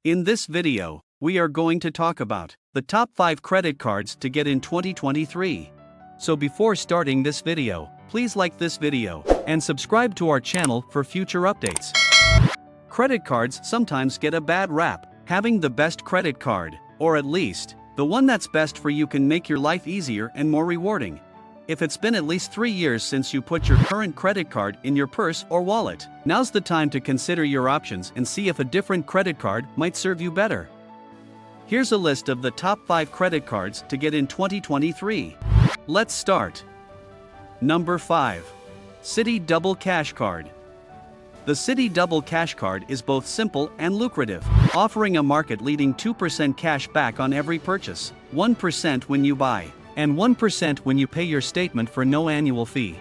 In this video, we are going to talk about the top 5 credit cards to get in 2023. So before starting this video, please like this video and subscribe to our channel for future updates. Credit cards sometimes get a bad rap. Having the best credit card, or at least the one that's best for you, can make your life easier and more rewarding. If it's been at least 3 years since you put your current credit card in your purse or wallet, now's the time to consider your options and see if a different credit card might serve you better. Here's a list of the top 5 credit cards to get in 2023. Let's start. Number 5. Citi Double Cash Card. The Citi Double Cash Card is both simple and lucrative, offering a market-leading 2% cash back on every purchase, 1% when you buy, and 1% when you pay your statement for no annual fee.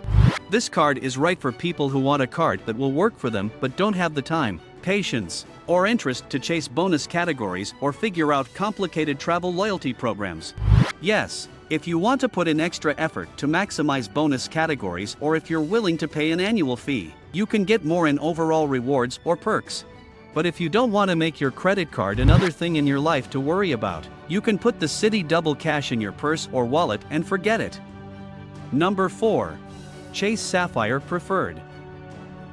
This card is right for people who want a card that will work for them but don't have the time, patience, or interest to chase bonus categories or figure out complicated travel loyalty programs. Yes, if you want to put in extra effort to maximize bonus categories, or if you're willing to pay an annual fee, you can get more in overall rewards or perks. But if you don't want to make your credit card another thing in your life to worry about, you can put the Citi Double Cash in your purse or wallet and forget it. Number 4. Chase Sapphire Preferred.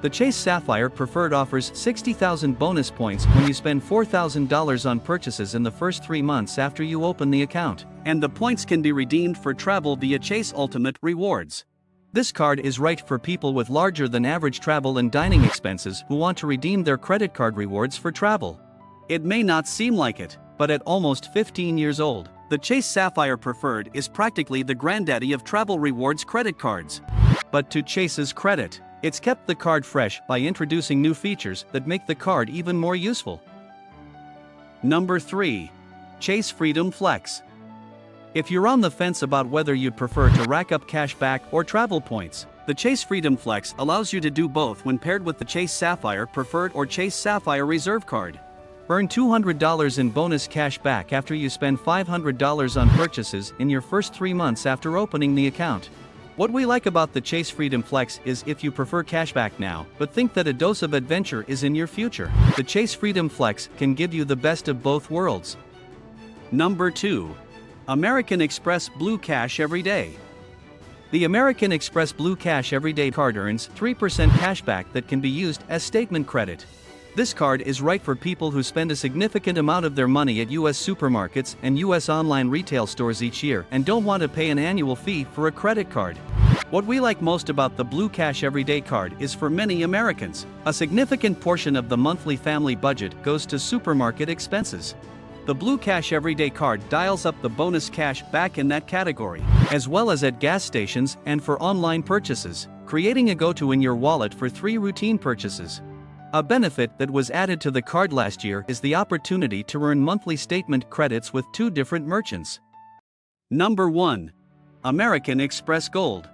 The Chase Sapphire Preferred offers 60,000 bonus points when you spend $4,000 on purchases in the first 3 months after you open the account, and the points can be redeemed for travel via Chase Ultimate Rewards. This card is right for people with larger than average travel and dining expenses who want to redeem their credit card rewards for travel. It may not seem like it, but at almost 15 years old, the Chase Sapphire Preferred is practically the granddaddy of travel rewards credit cards. But to Chase's credit, it's kept the card fresh by introducing new features that make the card even more useful. Number 3. Chase Freedom Flex. If you're on the fence about whether you'd prefer to rack up cash back or travel points, the Chase Freedom Flex allows you to do both when paired with the Chase Sapphire Preferred or Chase Sapphire Reserve Card. Earn $200 in bonus cash back after you spend $500 on purchases in your first 3 months after opening the account. What we like about the Chase Freedom Flex is if you prefer cashback now, but think that a dose of adventure is in your future, the Chase Freedom Flex can give you the best of both worlds. Number 2. American Express Blue Cash Everyday. The American Express Blue Cash Everyday card earns 3% cashback that can be used as statement credit. This card is right for people who spend a significant amount of their money at U.S. supermarkets and U.S. online retail stores each year and don't want to pay an annual fee for a credit card. What we like most about the Blue Cash Everyday card is, for many Americans, a significant portion of the monthly family budget goes to supermarket expenses. The Blue Cash Everyday card dials up the bonus cash back in that category, as well as at gas stations and for online purchases, creating a go-to in your wallet for 3 routine purchases. A benefit that was added to the card last year is the opportunity to earn monthly statement credits with 2 different merchants. Number 1. American Express Gold.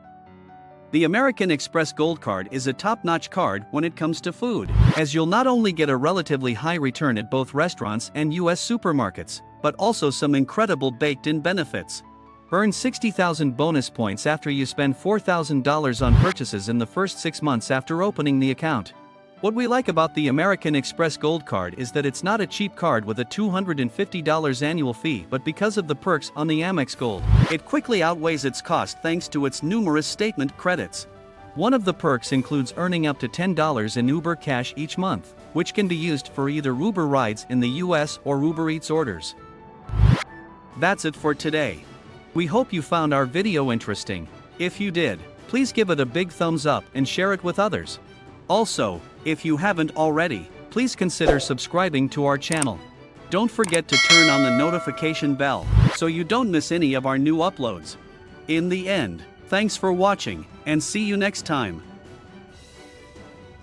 The American Express Gold Card is a top-notch card when it comes to food, as you'll not only get a relatively high return at both restaurants and U.S. supermarkets, but also some incredible baked-in benefits. Earn 60,000 bonus points after you spend $4,000 on purchases in the first 6 months after opening the account. What we like about the American Express Gold Card is that it's not a cheap card with a $250 annual fee, but because of the perks on the Amex Gold, it quickly outweighs its cost thanks to its numerous statement credits. One of the perks includes earning up to $10 in Uber Cash each month, which can be used for either Uber rides in the US or Uber Eats orders. That's it for today. We hope you found our video interesting. If you did, please give it a big thumbs up and share it with others. Also, if you haven't already, please consider subscribing to our channel. Don't forget to turn on the notification bell so you don't miss any of our new uploads. In the end, thanks for watching, and see you next time.